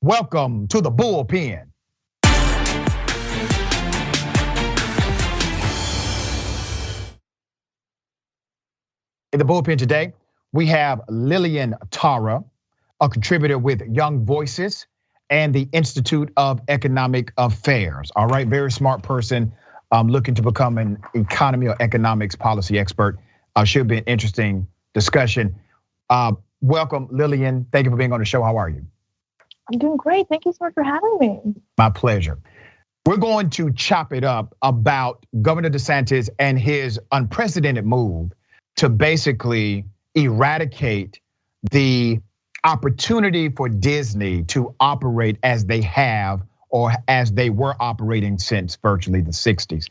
Welcome to the Bullpen. In the Bullpen today, we have Lillian Tara, a contributor with Young Voices and the Institute of Economic Affairs. All right, very smart person looking to become an economy or economics policy expert. Should be an interesting discussion. Welcome, Lillian. Thank you for being on the show. How are you? I'm doing great. Thank you so much for having me. My pleasure. We're going to chop it up about Governor DeSantis and his unprecedented move to basically eradicate the opportunity for Disney to operate as they have or as they were operating since virtually the 60s.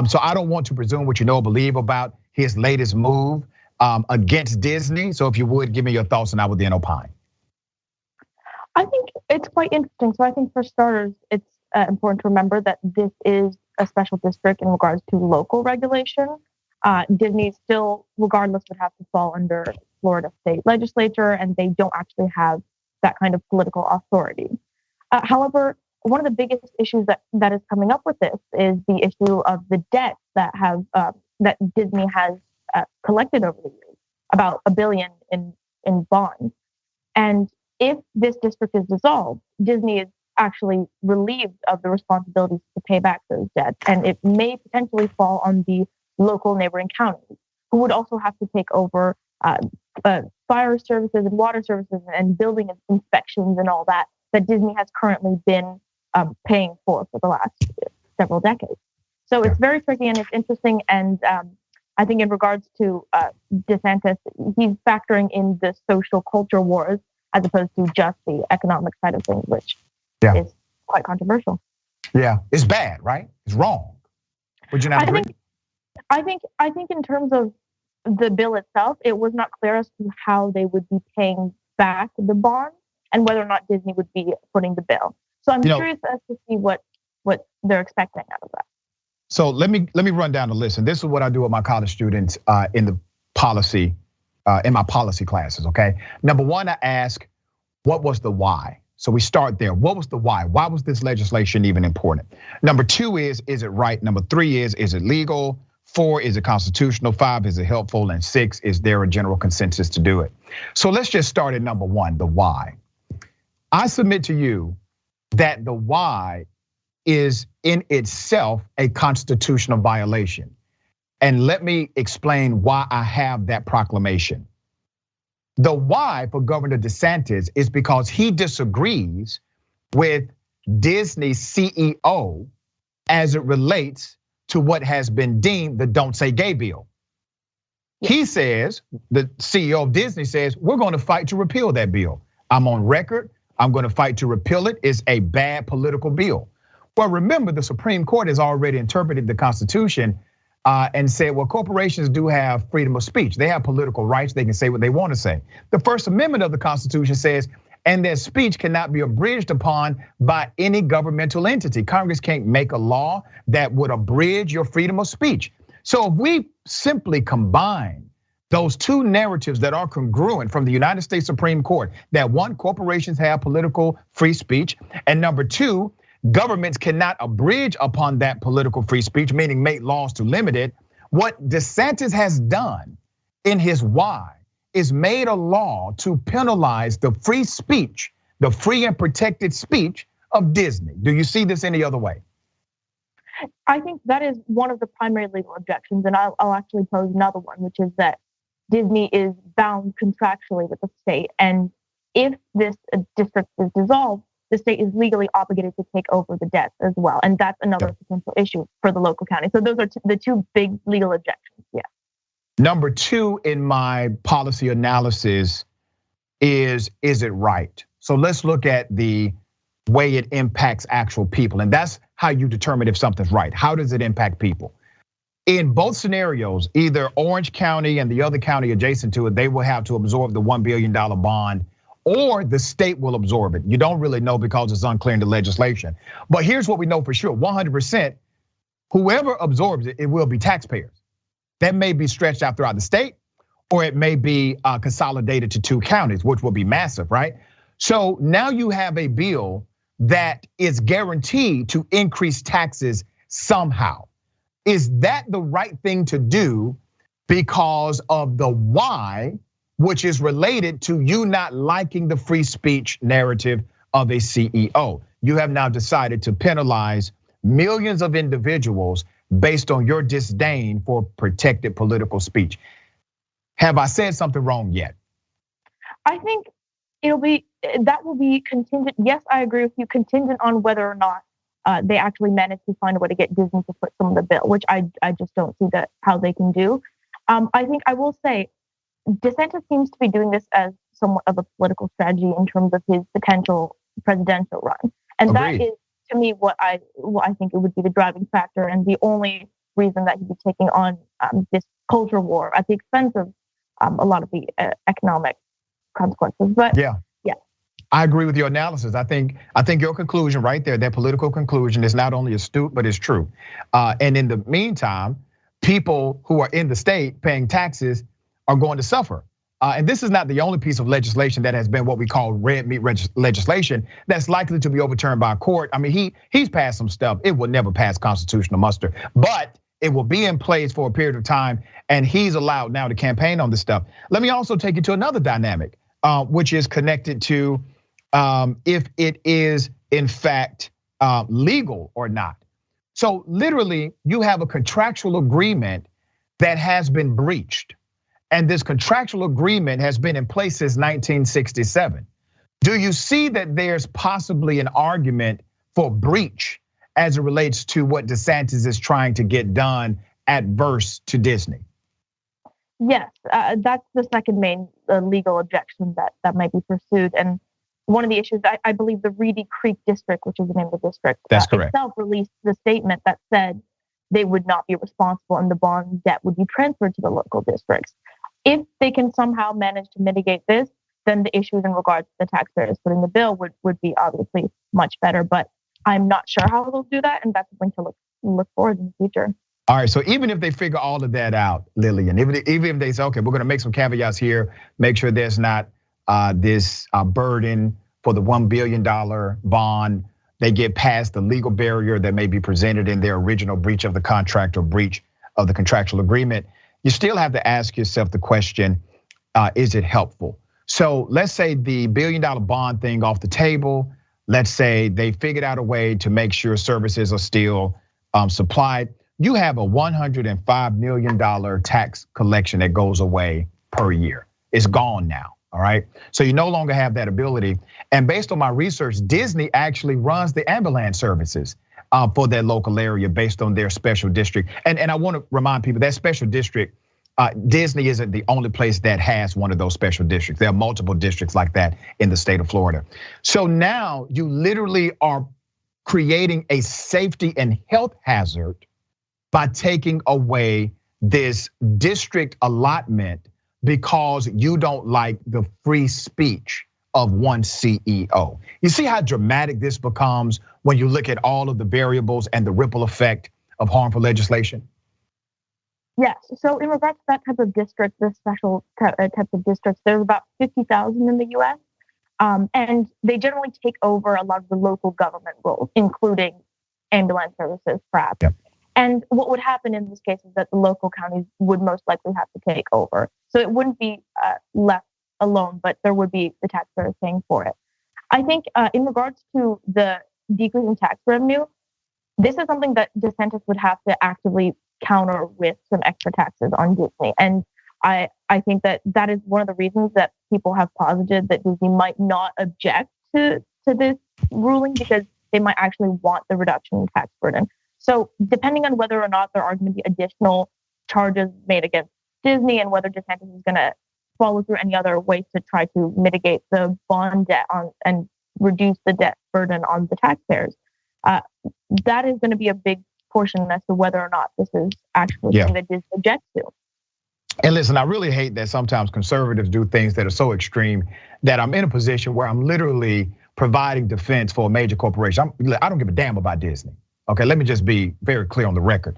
So I don't want to presume what you know or believe about his latest move against Disney. So if you would, give me your thoughts and I would then opine. I think it's quite interesting. So I think for starters, it's important to remember that this is a special district in regards to local regulation. Disney still, regardless, would have to fall under Florida state legislature, and they don't actually have that kind of political authority. However, one of the biggest issues that is coming up with this is the issue of the debt that Disney has collected over the years, about $1 billion in bonds. And if this district is dissolved, Disney is actually relieved of the responsibilities to pay back those debts, and it may potentially fall on the local neighboring counties, who would also have to take over fire services and water services and building inspections and all that Disney has currently been paying for the last several decades. So it's very tricky and it's interesting. And I think in regards to DeSantis, he's factoring in the social culture wars as opposed to just the economic side of things, which is quite controversial. Yeah, it's bad, right? It's wrong. Would you not agree? I think in terms of the bill itself, it was not clear as to how they would be paying back the bond and whether or not Disney would be footing the bill. So I'm curious as to see what they're expecting out of that. So let me run down the list, and this is what I do with my college students in the policy, in my policy classes. Okay, number one, I ask, what was the why? So we start there. What was the why? Why was this legislation even important? Number two is it right? Number three is it legal? 4, is it constitutional? 5, is it helpful? And 6, is there a general consensus to do it? So let's just start at number 1, the why. I submit to you that the why is in itself a constitutional violation. And let me explain why I have that proclamation. The why for Governor DeSantis is because he disagrees with Disney's CEO as it relates to what has been deemed the Don't Say Gay bill. He says, the CEO of Disney says, we're going to fight to repeal that bill. I'm on record, I'm going to fight to repeal it. It's a bad political bill. Well, remember, the Supreme Court has already interpreted the Constitution and said, well, corporations do have freedom of speech. They have political rights, they can say what they want to say. The First Amendment of the Constitution says, and their speech cannot be abridged upon by any governmental entity. Congress can't make a law that would abridge your freedom of speech. So if we simply combine those two narratives that are congruent from the United States Supreme Court, that one, corporations have political free speech, and number two, governments cannot abridge upon that political free speech, meaning make laws to limit it. What DeSantis has done in his why is made a law to penalize the free speech, the free and protected speech of Disney. Do you see this any other way? I think that is one of the primary legal objections, and I'll actually pose another one, which is that Disney is bound contractually with the state, and if this district is dissolved, the state is legally obligated to take over the debts as well, and that's another potential issue for the local county. So those are the two big legal objections. Yeah. Number two in my policy analysis is it right? So let's look at the way it impacts actual people. And that's how you determine if something's right. How does it impact people? In both scenarios, either Orange County and the other county adjacent to it, they will have to absorb the $1 billion bond, or the state will absorb it. You don't really know because it's unclear in the legislation. But here's what we know for sure, 100%, whoever absorbs it, it will be taxpayers. That may be stretched out throughout the state, or it may be consolidated to 2 counties, which will be massive, right? So now you have a bill that is guaranteed to increase taxes somehow. Is that the right thing to do because of the why, which is related to you not liking the free speech narrative of a CEO? You have now decided to penalize millions of individuals based on your disdain for protected political speech. Have I said something wrong yet? I think that will be contingent. Yes, I agree with you, contingent on whether or not they actually manage to find a way to get Disney to put some of the bill, which I just don't see that how they can do. I think I will say DeSantis seems to be doing this as somewhat of a political strategy in terms of his potential presidential run. And Agreed. That is, to me, what I think it would be the driving factor and the only reason that he'd be taking on this culture war at the expense of a lot of the economic consequences. But yeah, I agree with your analysis. I think your conclusion right there, that political conclusion, is not only astute, but it's true. And in the meantime, people who are in the state paying taxes are going to suffer. And this is not the only piece of legislation that has been what we call red meat legislation that's likely to be overturned by a court. I mean, he's passed some stuff. It will never pass constitutional muster, but it will be in place for a period of time. And he's allowed now to campaign on this stuff. Let me also take you to another dynamic, which is connected to if it is in fact legal or not. So literally, you have a contractual agreement that has been breached. And this contractual agreement has been in place since 1967. Do you see that there's possibly an argument for breach as it relates to what DeSantis is trying to get done adverse to Disney? Yes, that's the second main legal objection that might be pursued. And one of the issues, I believe the Reedy Creek District, which is the name of the district, that's correct, itself released the statement that said they would not be responsible and the bond debt would be transferred to the local districts. If they can somehow manage to mitigate this, then the issues in regards to the taxpayers putting the bill would be obviously much better. But I'm not sure how they'll do that, and that's something to look forward in the future. All right, so even if they figure all of that out, Lillian, even if they say, okay, we're gonna make some caveats here, make sure there's not this burden for the $1 billion bond, they get past the legal barrier that may be presented in their original breach of the contract or breach of the contractual agreement, you still have to ask yourself the question, is it helpful? So let's say the $1 billion bond thing off the table, let's say they figured out a way to make sure services are still supplied. You have a $105 million tax collection that goes away per year. It's gone now, all right? So you no longer have that ability. And based on my research, Disney actually runs the ambulance services for that local area based on their special district. And I wanna remind people that special district, Disney isn't the only place that has one of those special districts. There are multiple districts like that in the state of Florida. So now you literally are creating a safety and health hazard by taking away this district allotment because you don't like the free speech of one CEO. You see how dramatic this becomes when you look at all of the variables and the ripple effect of harmful legislation? Yes, so in regards to that type of district, the special types of districts, there's about 50,000 in the US. And they generally take over a lot of the local government roles, including ambulance services, perhaps. Yep. And what would happen in this case is that the local counties would most likely have to take over. So it wouldn't be left alone, but there would be the taxpayers paying for it. I think in regards to the decrease in tax revenue, this is something that DeSantis would have to actively counter with some extra taxes on Disney. And I think that is one of the reasons that people have posited that Disney might not object to this ruling because they might actually want the reduction in tax burden. So depending on whether or not there are going to be additional charges made against Disney and whether DeSantis is going to follow through any other ways to try to mitigate the bond debt and reduce the debt burden on the taxpayers, that is going to be a big portion as to whether or not this is actually something that Disney objects to. And listen, I really hate that sometimes conservatives do things that are so extreme that I'm in a position where I'm literally providing defense for a major corporation. I don't give a damn about Disney. Okay, let me just be very clear on the record.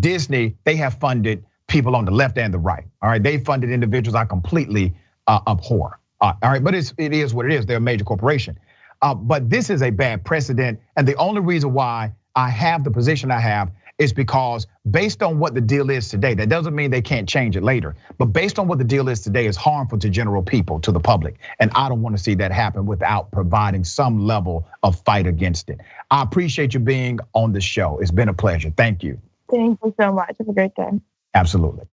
Disney, they have funded people on the left and the right. All right, they funded individuals I completely abhor. All right, but it is what it is. They're a major corporation. But this is a bad precedent. And the only reason why I have the position I have is because based on what the deal is today, that doesn't mean they can't change it later. But based on what the deal is today, is harmful to general people, to the public. And I don't want to see that happen without providing some level of fight against it. I appreciate you being on the show. It's been a pleasure. Thank you. Thank you so much. Have a great day. Absolutely.